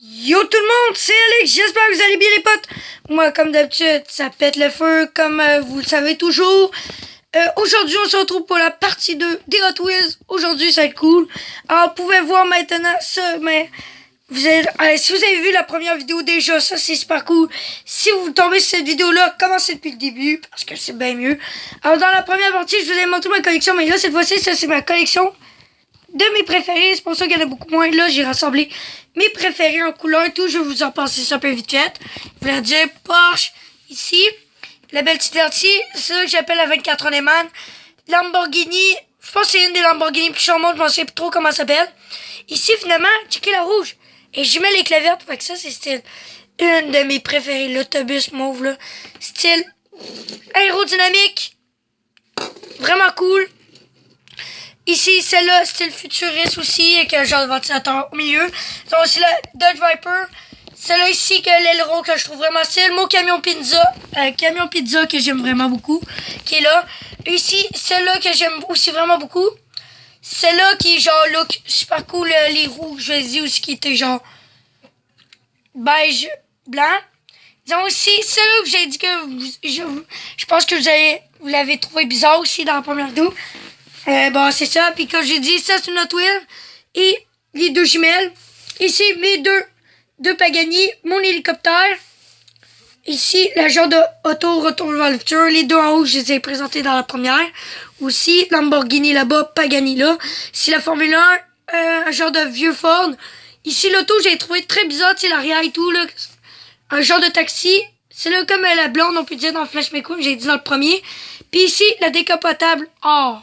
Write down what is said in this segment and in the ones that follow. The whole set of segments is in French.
Yo tout le monde, c'est Alex, j'espère que vous allez bien les potes. Moi comme d'habitude, ça pète le feu comme vous le savez toujours. Aujourd'hui on se retrouve pour la partie 2 des Hot Wheels. Aujourd'hui ça va être cool. Alors vous pouvez voir maintenant ça, mais si vous avez vu la première vidéo déjà, ça c'est super cool. Si vous tombez sur cette vidéo là, commencez depuis le début parce que c'est bien mieux. Alors dans la première partie je vous ai montré ma collection, mais là cette fois-ci ça c'est ma collection de mes préférés, c'est pour ça qu'il y en a beaucoup moins. Là, j'ai rassemblé mes préférés en couleur et tout. Je vais vous en passer ça un peu vite fait. Je vais dire Porsche, ici. La belle petite lentille, c'est ça que j'appelle la 24 heures des Man. Lamborghini, je pense que c'est une des Lamborghini plus charmantes, je ne sais plus trop comment ça s'appelle. Ici, finalement, checkez la rouge. Et je mets l'éclat vert, fait que ça, c'est style une de mes préférées, l'autobus mauve, là. Style aérodynamique. Vraiment cool. Ici, celle-là, style futuriste aussi, avec un genre de ventilateur au milieu. Donc, aussi la Dodge Viper. Celle-là ici, que l'aileron que je trouve vraiment style. Mon camion pizza que j'aime vraiment beaucoup, qui est là. Ici, celle-là que j'aime aussi vraiment beaucoup. Celle-là qui est genre look super cool, les roues, je vais dire aussi, qui était genre beige, blanc. Ils ont aussi celle-là que j'ai dit que je pense que vous l'avez trouvé bizarre aussi dans la première vidéo. Bon, c'est ça. Puis comme j'ai dit, ça, c'est une Hot Wheels. Et les deux jumelles. Ici, mes deux Pagani. Mon hélicoptère. Ici, la genre de auto retour vers le futur. Les deux en haut, je les ai présentés dans la première. Aussi, Lamborghini là-bas, Pagani là. Ici, la Formule 1. Un genre de vieux Ford. Ici, l'auto, j'ai trouvé très bizarre. Tu sais, l'arrière et tout, là. Un genre de taxi. C'est là comme la blonde, on peut dire dans Flash McQueen. J'ai dit dans le premier. Puis ici, la décapotable. Oh!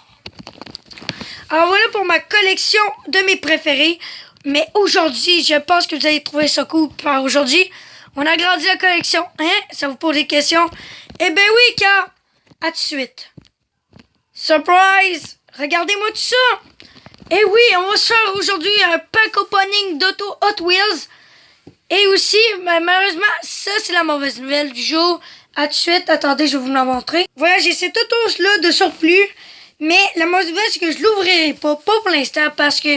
Alors voilà pour ma collection de mes préférés. Mais aujourd'hui, je pense que vous allez trouver ça cool. Car aujourd'hui, on a agrandi la collection. Hein? Ça vous pose des questions? Eh ben oui, car à tout de suite. Surprise! Regardez-moi tout ça! Eh oui, on va se faire aujourd'hui un pack opening d'auto Hot Wheels. Et aussi, malheureusement, ça c'est la mauvaise nouvelle du jour. À tout de suite, attendez, je vais vous la montrer. Voilà, j'ai cette auto-là de surplus. Mais la mauvaise nouvelle, c'est que je l'ouvrirai pas pour l'instant, parce que,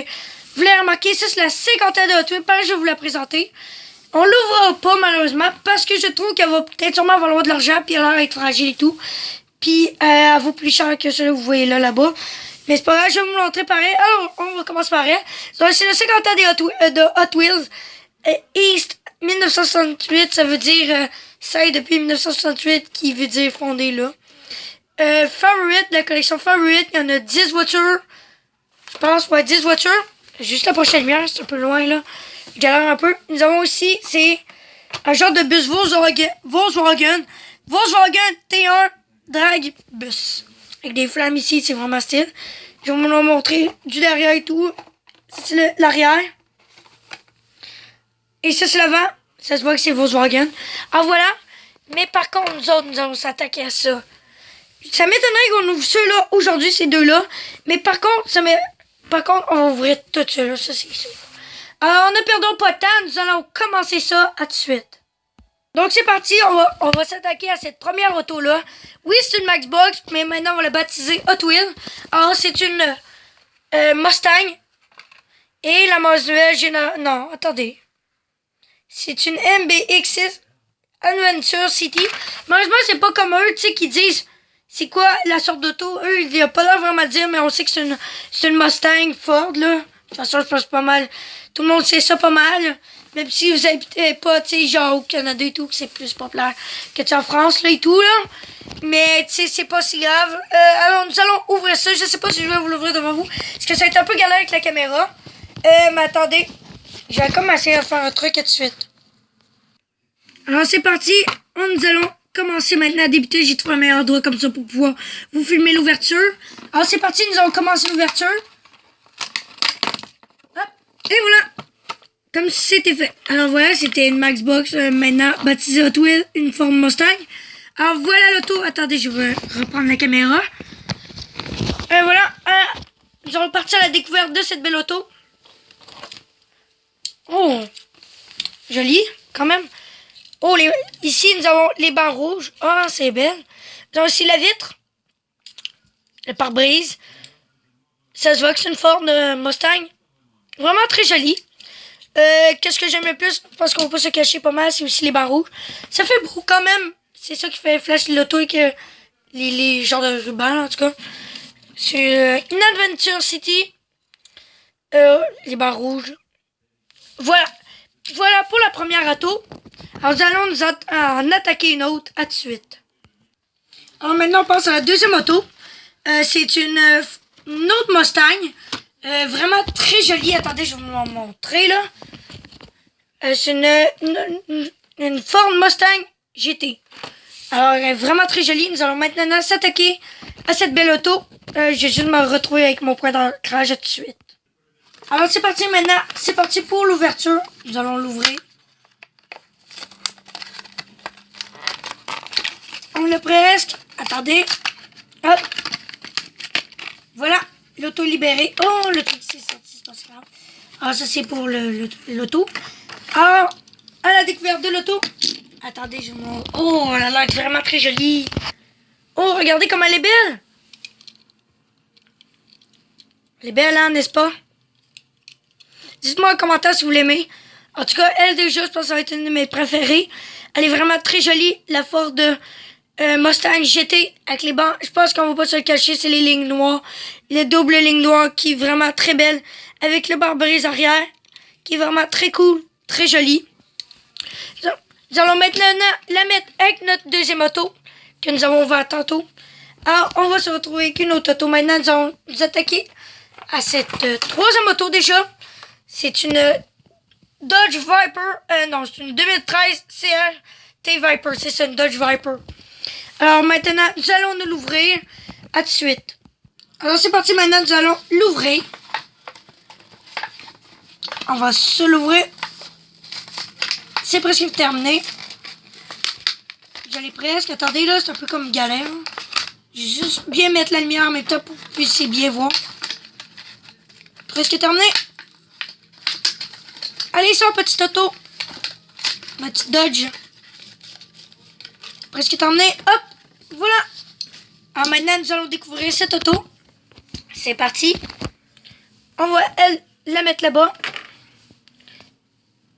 vous l'avez remarqué, ça c'est la 50e de Hot Wheels, pareil, je vais vous la présenter. On l'ouvrira pas, malheureusement, parce que je trouve qu'elle va peut-être sûrement valoir de l'argent, puis elle a l'air être fragile et tout. Puis, elle vaut plus cher que celle que vous voyez là-bas. Mais c'est pas grave, je vais vous montrer pareil. Alors, on va commencer par elle. Donc, c'est le 50e de Hot Wheels. East 1968, ça veut dire, ça depuis 1968, qui veut dire fondé là. Favorite, la collection Favorite, il y en a 10 voitures. Je pense, ouais, 10 voitures. Juste la prochaine lumière, c'est un peu loin, là. Je galère un peu. Nous avons aussi, c'est un genre de bus Volkswagen T1 Drag Bus. Avec des flammes ici, c'est vraiment style. Je vais vous le montrer du derrière et tout. C'est l'arrière. Et ça, c'est l'avant. Ça se voit que c'est Volkswagen. Ah, voilà. Mais par contre, nous autres, nous allons s'attaquer à ça. Ça m'étonnerait qu'on ouvre ceux-là aujourd'hui, ces deux-là. Mais par contre, on va ouvrir tout ceux-là, ça c'est sûr. Alors, ne perdons pas de temps, nous allons commencer ça à tout de suite. Donc c'est parti, on va s'attaquer à cette première auto-là. Oui, c'est une Maxbox, mais maintenant on va la baptiser Hot Wheels. Alors, c'est une Mustang. Et la nouvelle non, attendez. C'est une MBX6 Adventure City. Malheureusement, c'est pas comme eux, tu sais, qui disent c'est quoi la sorte d'auto. Eux, il n'y a pas l'air vraiment à dire, mais on sait que c'est une Mustang Ford, là. De toute façon, je pense pas mal. Tout le monde sait ça pas mal. Même si vous habitez pas, tu sais, genre au Canada et tout, que c'est plus populaire que tu en France, là, et tout, là. Mais, tu sais, c'est pas si grave. Alors, nous allons ouvrir ça. Je sais pas si je vais vous l'ouvrir devant vous. Parce que ça va être un peu galère avec la caméra. Mais attendez. Je vais commencer à faire un truc tout de suite. Alors, c'est parti. Nous allons commencer maintenant à débuter. J'ai trouvé un meilleur endroit comme ça pour pouvoir vous filmer l'ouverture. Alors, c'est parti. Nous allons commencer l'ouverture. Hop. Et voilà. Comme si c'était fait. Alors, voilà. C'était une Maxbox. Maintenant, baptisée Hot Wheels. Une forme Mustang. Alors, voilà l'auto. Attendez, je vais reprendre la caméra. Et voilà. Nous allons partir à la découverte de cette belle auto. Oh. Joli, quand même. Oh, ici, nous avons les barres rouges. Ah, c'est belle. Nous avons aussi la vitre. Le pare-brise. Ça se voit que c'est une Ford Mustang. Vraiment très jolie. Qu'est-ce que j'aime le plus, parce qu'on peut pas se cacher pas mal, c'est aussi les barres rouges. Ça fait beau quand même. C'est ça qui fait flash l'auto avec les genres de rubans, là, en tout cas. C'est une Adventure City. Les barres rouges. Voilà. Voilà pour la première auto. Alors, nous allons en attaquer une autre à de suite. Alors, maintenant, on passe à la deuxième auto. C'est une autre Mustang. Vraiment très jolie. Attendez, je vais vous la montrer, là. C'est une Ford Mustang GT. Alors, elle est vraiment très jolie. Nous allons maintenant s'attaquer à cette belle auto. Je vais juste me retrouver avec mon point d'ancrage tout de suite. Alors, c'est parti maintenant. C'est parti pour l'ouverture. Nous allons l'ouvrir. On l'a presque. Attendez. Hop. Voilà. L'auto libérée. Oh, le truc s'est sorti. C'est pas si grave. Alors, ça, c'est pour l'auto. Alors, à la découverte de l'auto. Attendez, je montre. Oh là là, elle est vraiment très jolie. Oh, regardez comme elle est belle. Elle est belle, hein, n'est-ce pas? Dites-moi en commentaire si vous l'aimez. En tout cas, elle déjà, je pense que ça va être une de mes préférées. Elle est vraiment très jolie. La Ford Mustang GT avec les bancs. Je pense qu'on va pas se le cacher, c'est les lignes noires. Les doubles lignes noires qui est vraiment très belle. Avec le pare-brise arrière qui est vraiment très cool, très jolie. Nous allons maintenant la mettre avec notre deuxième auto que nous avons ouvert tantôt. Alors, on va se retrouver avec une autre auto. Maintenant, nous allons nous attaquer à cette troisième auto déjà. C'est une Dodge Viper. Non, c'est une 2013 CRT Viper. C'est ça, une Dodge Viper. Alors maintenant, nous allons nous l'ouvrir. À de suite. Alors c'est parti maintenant, nous allons l'ouvrir. On va se l'ouvrir. C'est presque terminé. J'allais presque. Attendez là, c'est un peu comme galère. Je vais juste bien mettre la lumière en même temps pour que vous puissiez bien voir. Presque terminé. Allez, sors, petite auto. Ma petite Dodge. Presque terminé. Hop, voilà. Alors maintenant, nous allons découvrir cette auto. C'est parti. On va, elle, la mettre là-bas.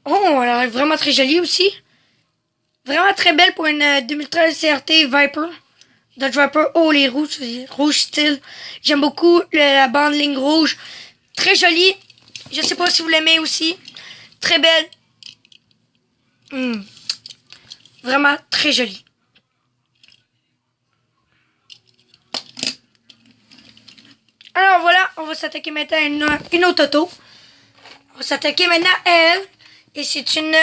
Oh, elle est vraiment très jolie aussi. Vraiment très belle pour une 2013 CRT Viper. Dodge Viper. Oh, les rouges style. J'aime beaucoup la bande ligne rouge. Très jolie. Je sais pas si vous l'aimez aussi. Très belle. Vraiment très jolie. Alors voilà, on va s'attaquer maintenant à une autre auto. On va s'attaquer maintenant à elle. Et c'est une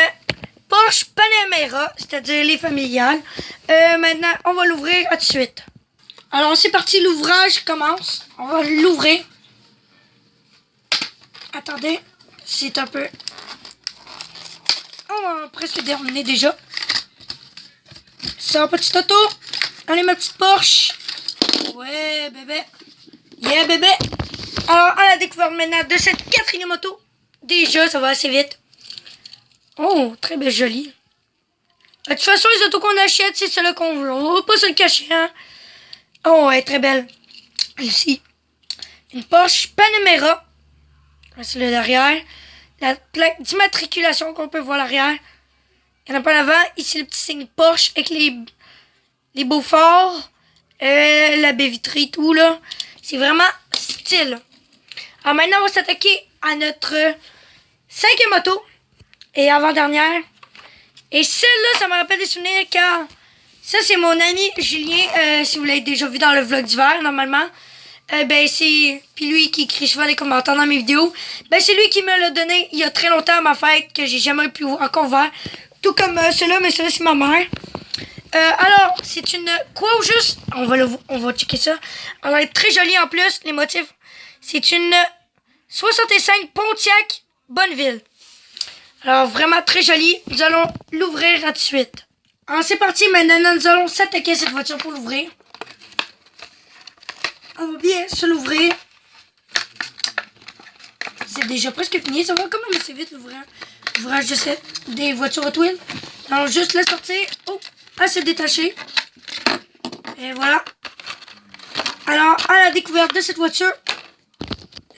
Porsche Panamera, c'est-à-dire les familiales. Maintenant, on va l'ouvrir à tout de suite. Alors c'est parti, l'ouvrage commence. On va l'ouvrir. Attendez, c'est un peu... On va presque terminer déjà. Ça, petite auto. Allez, ma petite Porsche. Ouais, bébé. Yeah, bébé. Alors, à la découverte maintenant de cette quatrième auto. Déjà, ça va assez vite. Oh, très belle, jolie. De toute façon, les autos qu'on achète, c'est celles qu'on veut. On va pas se le cacher, hein. Oh, elle est très belle. Ici, une Porsche Panamera. C'est le derrière. La plaque d'immatriculation qu'on peut voir à l'arrière. Il y en a pas en avant. Ici, le petit signe Porsche avec les beaux phares. La baie vitrée, tout là. C'est vraiment style. Alors maintenant, on va s'attaquer à notre cinquième auto. Et avant-dernière. Et celle-là, ça me rappelle des souvenirs car ça, c'est mon ami Julien. Si vous l'avez déjà vu dans le vlog d'hiver, normalement. Ben c'est puis lui qui écrit souvent les commentaires dans mes vidéos. Ben c'est lui qui me l'a donné il y a très longtemps à ma fête que j'ai jamais pu encore voir. Tout comme celui-là, mais celui-là c'est ma mère. Alors c'est une quoi au juste? On va checker ça. Elle est très jolie en plus les motifs. C'est une 65 Pontiac Bonneville. Alors vraiment très jolie. Nous allons l'ouvrir à tout de suite. Alors c'est parti maintenant. Nous allons s'attaquer à cette voiture pour l'ouvrir. On va bien se l'ouvrir. C'est déjà presque fini. Ça va quand même assez vite l'ouvrage des voitures Hot Wheels. Alors juste la sortir. Oh, elle s'est détachée. Et voilà. Alors à la découverte de cette voiture.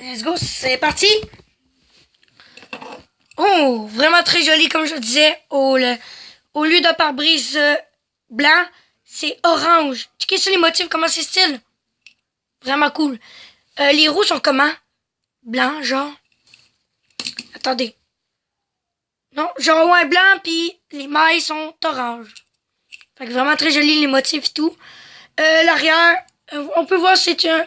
Let's go, c'est parti. Oh, vraiment très joli, comme je disais. Au lieu de pare-brise blanc, c'est orange. Checkez ça, les motifs, comment c'est style. Vraiment cool. Les roues sont comment? Blanc, genre. Attendez. Non, genre ouais, blanc, puis les mailles sont orange. Fait que vraiment très joli, les motifs et tout. L'arrière, on peut voir c'est un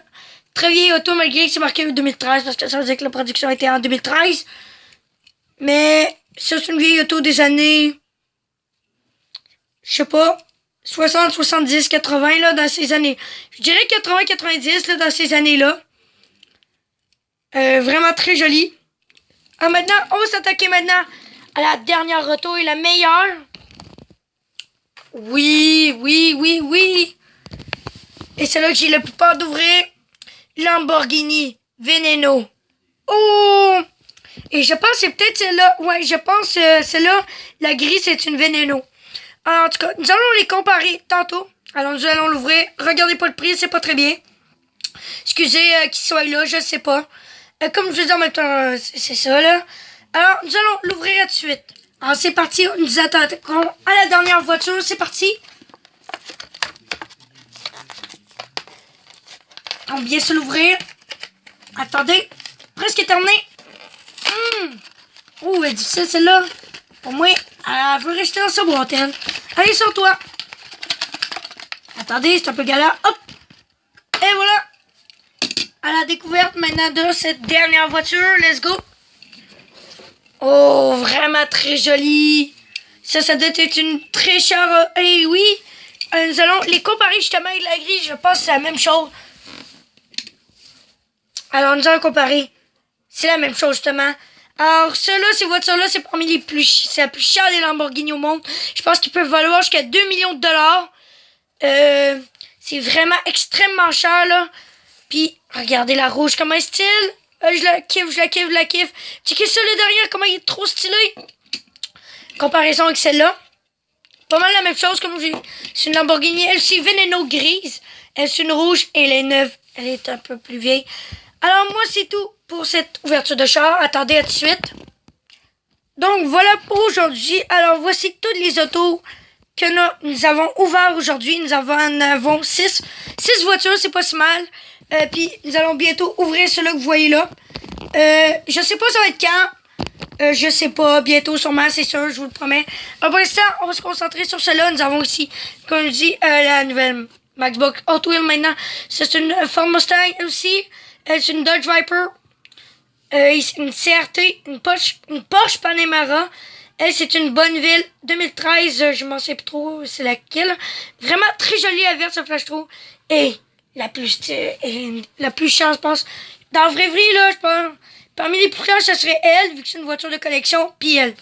très vieille auto, malgré que c'est marqué 2013, parce que ça veut dire que la production était en 2013. Mais ça, c'est une vieille auto des années, je sais pas, 60, 70, 80, là, dans ces années. Je dirais 80, 90, là, dans ces années-là. Vraiment très joli. Ah, maintenant, on va s'attaquer maintenant à la dernière auto et la meilleure. Oui, oui, oui, oui. Et c'est là que j'ai le plus peur d'ouvrir. Lamborghini Veneno. Oh! Et je pense que c'est peut-être celle-là. Ouais, je pense celle-là, la grise, c'est une Veneno. Alors, en tout cas, nous allons les comparer tantôt. Alors, nous allons l'ouvrir. Regardez pas le prix, c'est pas très bien. Excusez qu'il soit là, je sais pas. Comme je vous dis en même temps, c'est ça, là. Alors, nous allons l'ouvrir tout de suite. Alors, c'est parti. Nous attaquons à la dernière voiture. C'est parti. On va bien se l'ouvrir. Attendez. Presque terminé. Oh, elle est difficile, celle-là. Pour moi, elle veut rester dans sa boîte, elle. Allez, sur toi. Attendez, c'est un peu galère. Hop. Et voilà. À la découverte maintenant de cette dernière voiture. Let's go. Oh, vraiment très jolie. Ça doit être une très chère... Et oui, nous allons les comparer justement avec la grise. Je pense que c'est la même chose. Alors, nous allons comparer. C'est la même chose, justement. Alors, ces voitures-là, c'est parmi les plus... C'est la plus chère des Lamborghini au monde. Je pense qu'ils peuvent valoir jusqu'à 2 millions de dollars. C'est vraiment extrêmement cher, là. Puis, regardez la rouge, comment elle est style. Je la kiffe, je la kiffe, je la kiffe. Checkez ça, là, derrière, comment il est trop stylé. Comparaison avec celle-là. Pas mal la même chose, comme j'ai... C'est une Lamborghini. Elle, c'est Veneno grise. Elle, c'est une rouge et elle est neuve. Elle est un peu plus vieille. Alors, moi, c'est tout pour cette ouverture de char. Attendez, à tout de suite. Donc, voilà pour aujourd'hui. Alors, voici toutes les autos que nous avons ouvertes aujourd'hui. Nous en avons 6. 6 voitures, c'est pas si mal. Puis, nous allons bientôt ouvrir ceux-là que vous voyez là. Je sais pas ça va être quand. Je sais pas. Bientôt, sûrement, c'est sûr, je vous le promets. Alors, pour l'instant, on va se concentrer sur celle-là. Nous avons aussi, comme je dis, la nouvelle Maxbox Hot Wheels maintenant. C'est une Ford Mustang aussi. C'est une Dodge Viper. Une CRT. Une Porsche Panamera. Elle, c'est une Bonneville 2013. Je m'en sais plus trop c'est laquelle. Vraiment très jolie, la verte, ça flash trop. Et la plus chère, je pense. Dans la vraie vie, là, je pense. Parmi les plus chères, ça serait elle, vu que c'est une voiture de collection, puis elle.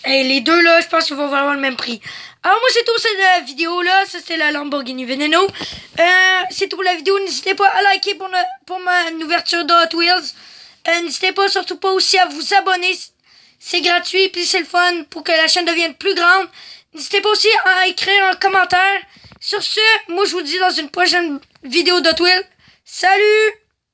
Et les deux, là, je pense qu'ils vont valoir le même prix. Alors, moi, c'est tout cette vidéo-là. Ça, c'était la Lamborghini Veneno. C'est tout pour la vidéo. N'hésitez pas à liker pour ma ouverture de Hot Wheels. N'hésitez pas, surtout pas aussi à vous abonner. C'est gratuit, puis c'est le fun pour que la chaîne devienne plus grande. N'hésitez pas aussi à écrire un commentaire. Sur ce, moi, je vous dis dans une prochaine vidéo d'Hot Wheels. Salut!